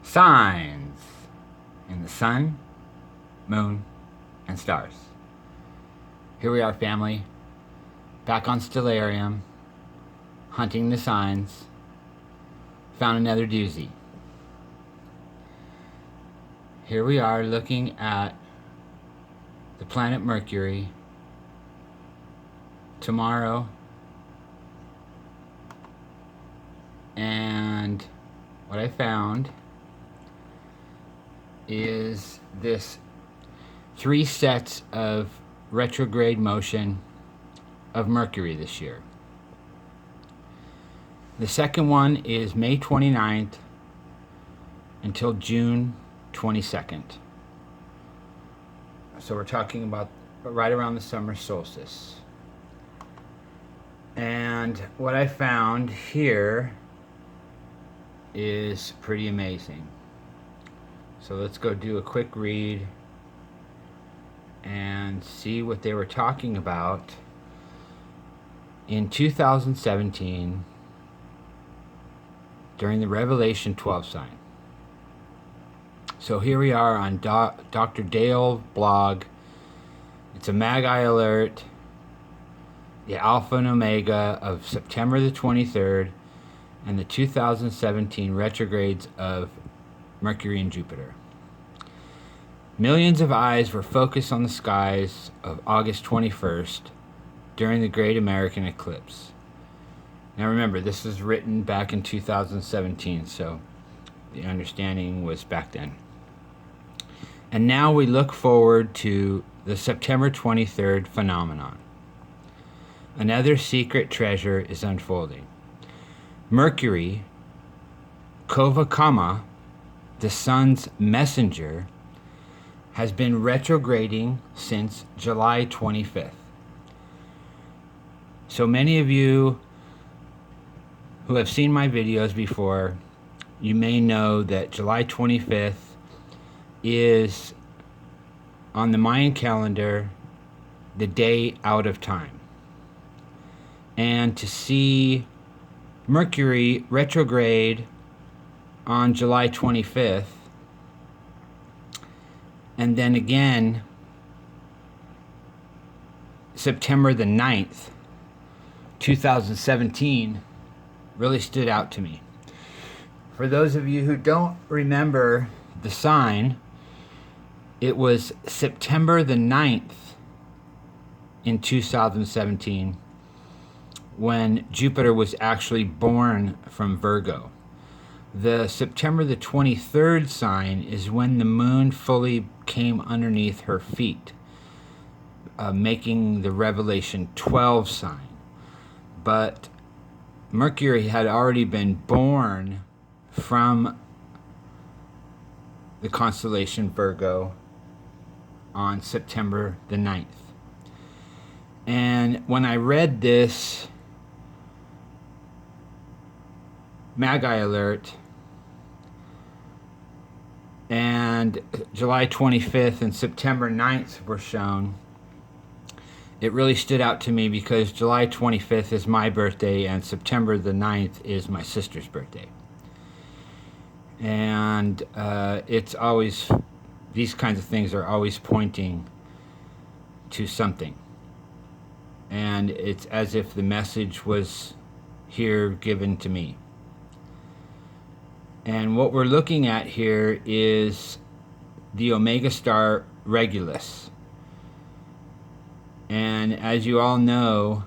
signs in the sun, moon, and stars. Here we are, family, back on Stellarium, hunting the signs. Found another doozy. Here we are looking at the planet Mercury tomorrow, and what I found is this 3 sets of retrograde motion of Mercury this year. The second one is May 29th until June 22nd. So we're talking about right around the summer solstice. And what I found here is pretty amazing. So let's go do a quick read and see what they were talking about in 2017 during the Revelation 12 sign. So here we are on Dr. Dale blog. It's a Magi alert, the Alpha and Omega of September the 23rd, and the 2017 retrogrades of Mercury and Jupiter. Millions of eyes were focused on the skies of August 21st during the Great American Eclipse. Now remember, this was written back in 2017, so the understanding was back then. And now we look forward to the September 23rd phenomenon. Another secret treasure is unfolding. Mercury, Kova, Chammah, the sun's messenger, has been retrograding since July 25th. So many of you who have seen my videos before, you may know that July 25th is, on the Mayan calendar, the day out of time. And to see Mercury retrograde on July 25th, and then again September the 9th, 2017, really stood out to me. For those of you who don't remember the sign, it was September the 9th in 2017 when Jupiter was actually born from Virgo. The September the 23rd sign is when the moon fully came underneath her feet, making the Revelation 12 sign. But Mercury had already been born from the constellation Virgo on September the 9th. And when I read this Magi alert, and July 25th and September 9th were shown, it really stood out to me because July 25th is my birthday and September the 9th is my sister's birthday. And it's always, these kinds of things are always pointing to something. And it's as if the message was here given to me. And what we're looking at here is the Omega star Regulus. And as you all know,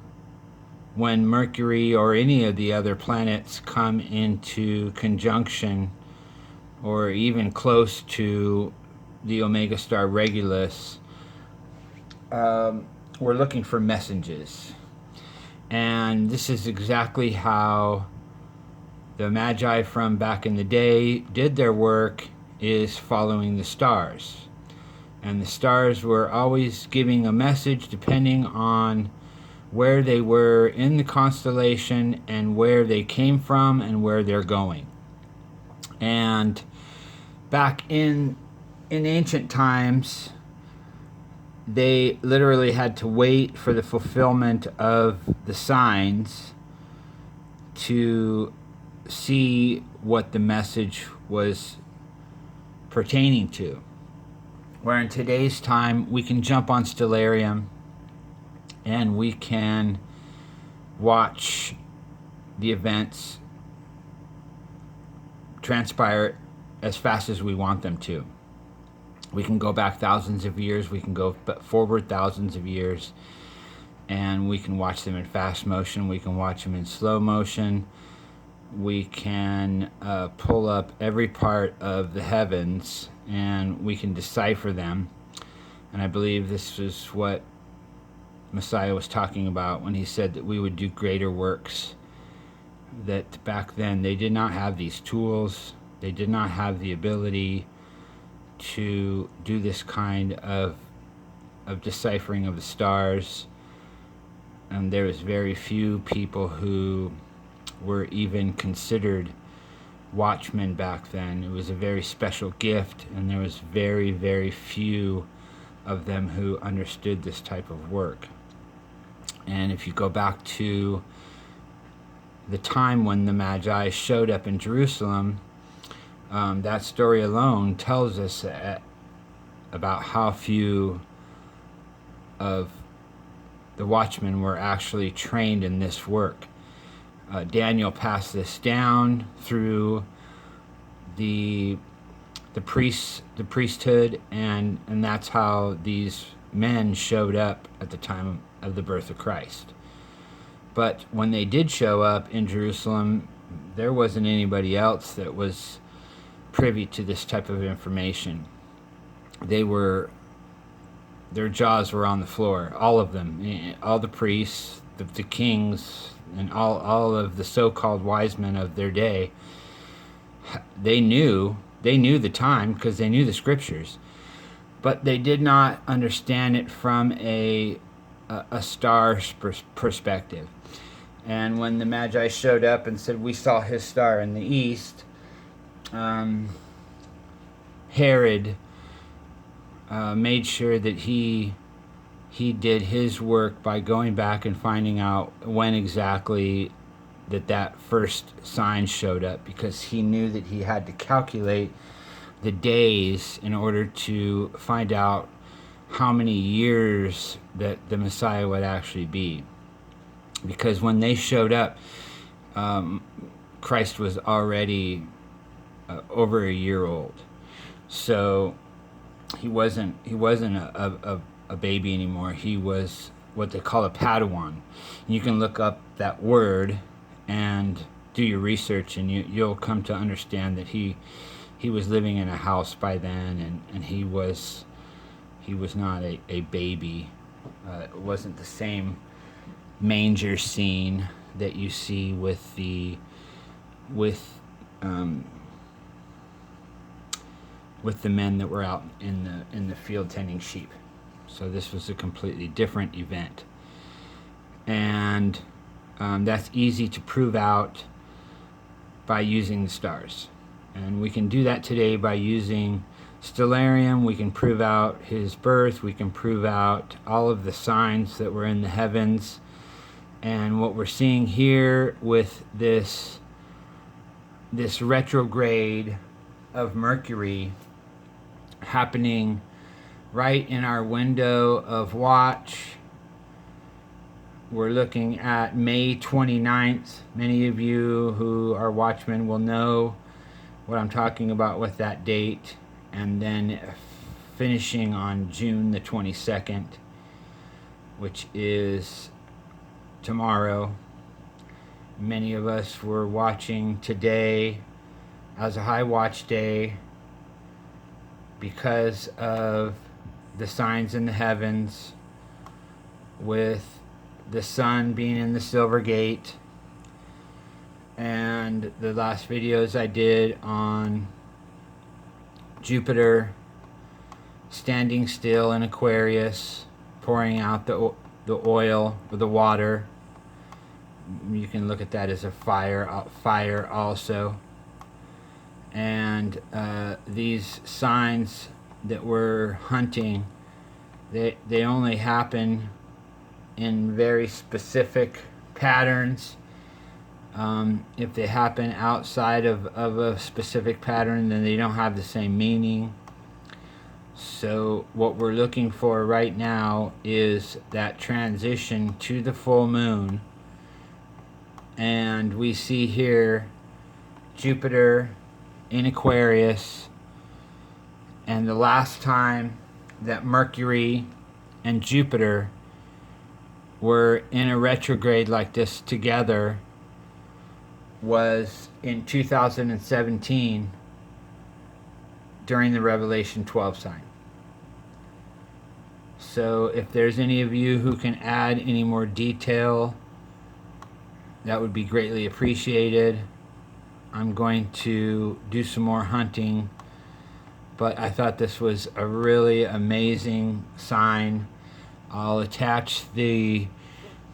when Mercury or any of the other planets come into conjunction or even close to the Omega star Regulus, we're looking for messages. And this is exactly how the Magi from back in the day did their work, is following the stars. And the stars were always giving a message depending on where they were in the constellation and where they came from and where they're going. And back in ancient times, they literally had to wait for the fulfillment of the signs to see what the message was pertaining to. Where in today's time, we can jump on Stellarium and we can watch the events transpire as fast as we want them to. We can go back thousands of years, we can go forward thousands of years, and we can watch them in fast motion, we can watch them in slow motion, we can pull up every part of the heavens and we can decipher them. And I believe this is what Messiah was talking about when he said that we would do greater works. That back then they did not have these tools, they did not have the ability to do this kind of deciphering of the stars. And there was very few people who were even considered watchmen back then. It was a very special gift, and there was very, very few of them who understood this type of work. And if you go back to the time when the Magi showed up in Jerusalem, that story alone tells us about how few of the watchmen were actually trained in this work. Daniel passed this down through the priesthood, and that's how these men showed up at the time of the birth of Christ. But when they did show up in Jerusalem, there wasn't anybody else that was privy to this type of information. Their jaws were on the floor, all of them, all the priests, the kings, and all of the so-called wise men of their day. They knew the time because they knew the scriptures, but they did not understand it from a star's perspective. And when the Magi showed up and said, "We saw his star in the east," Herod made sure that he did his work by going back and finding out when exactly that first sign showed up, because he knew that he had to calculate the days in order to find out how many years that the Messiah would actually be. Because when they showed up, Christ was already over a year old. So he wasn't a baby anymore. He was what they call a Padawan. You can look up that word and do your research, and you'll come to understand that he was living in a house by then, and he was not a baby. It wasn't the same manger scene that you see with the men that were out in the field tending sheep. So this was a completely different event, and that's easy to prove out by using the stars. And we can do that today by using Stellarium. We can prove out his birth. We can prove out all of the signs that were in the heavens. And what we're seeing here with this retrograde of Mercury happening right in our window of watch. We're looking at May 29th. Many of you who are watchmen will know what I'm talking about with that date. And then finishing on June the 22nd, which is tomorrow. Many of us were watching today as a high watch day because of the signs in the heavens, with the sun being in the silver gate, and the last videos I did on Jupiter standing still in Aquarius, pouring out the oil or the water. You can look at that as a fire also. And these signs that we're hunting, they only happen in very specific patterns, If they happen outside of a specific pattern, then they don't have the same meaning. So what we're looking for right now is that transition to the full moon. And we see here Jupiter in Aquarius. And the last time that Mercury and Jupiter were in a retrograde like this together was in 2017 during the Revelation 12 sign. So if there's any of you who can add any more detail, that would be greatly appreciated. I'm going to do some more hunting, but I thought this was a really amazing sign. I'll attach the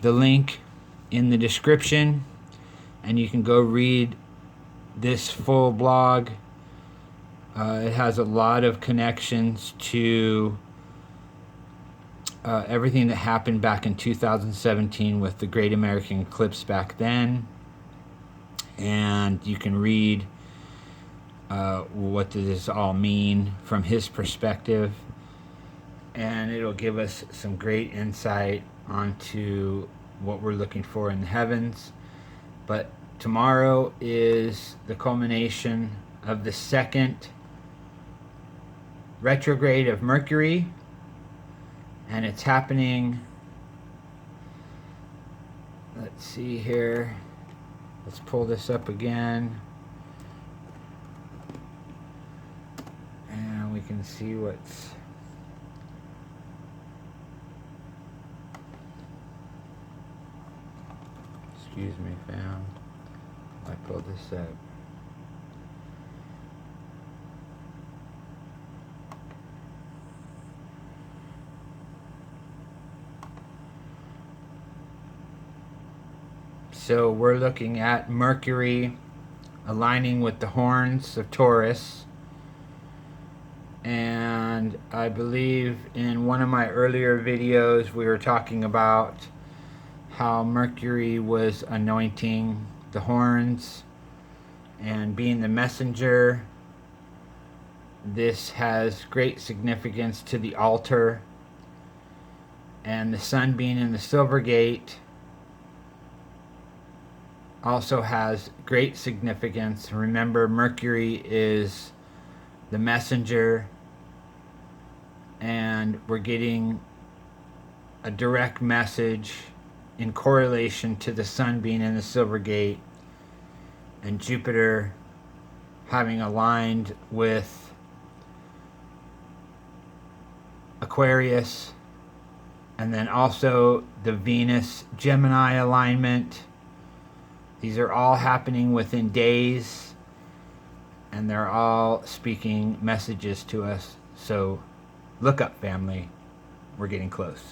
link in the description, and you can go read this full blog. It has a lot of connections to everything that happened back in 2017 with the Great American Eclipse back then. And you can read what does this all mean from his perspective. And it'll give us some great insight onto what we're looking for in the heavens. But tomorrow is the culmination of the second retrograde of Mercury, and it's happening, let's see here, let's pull this up again, and we can see what's excuse me fam, I pulled this up. So we're looking at Mercury aligning with the horns of Taurus. And I believe in one of my earlier videos we were talking about how Mercury was anointing the horns and being the messenger. This has great significance to the altar. And the sun being in the silver gate also has great significance. Remember, Mercury is the messenger, and we're getting a direct message in correlation to the sun being in the silver gate and Jupiter having aligned with Aquarius, and then also the Venus Gemini alignment. These are all happening within days, and they're all speaking messages to us. So look up, family. We're getting close.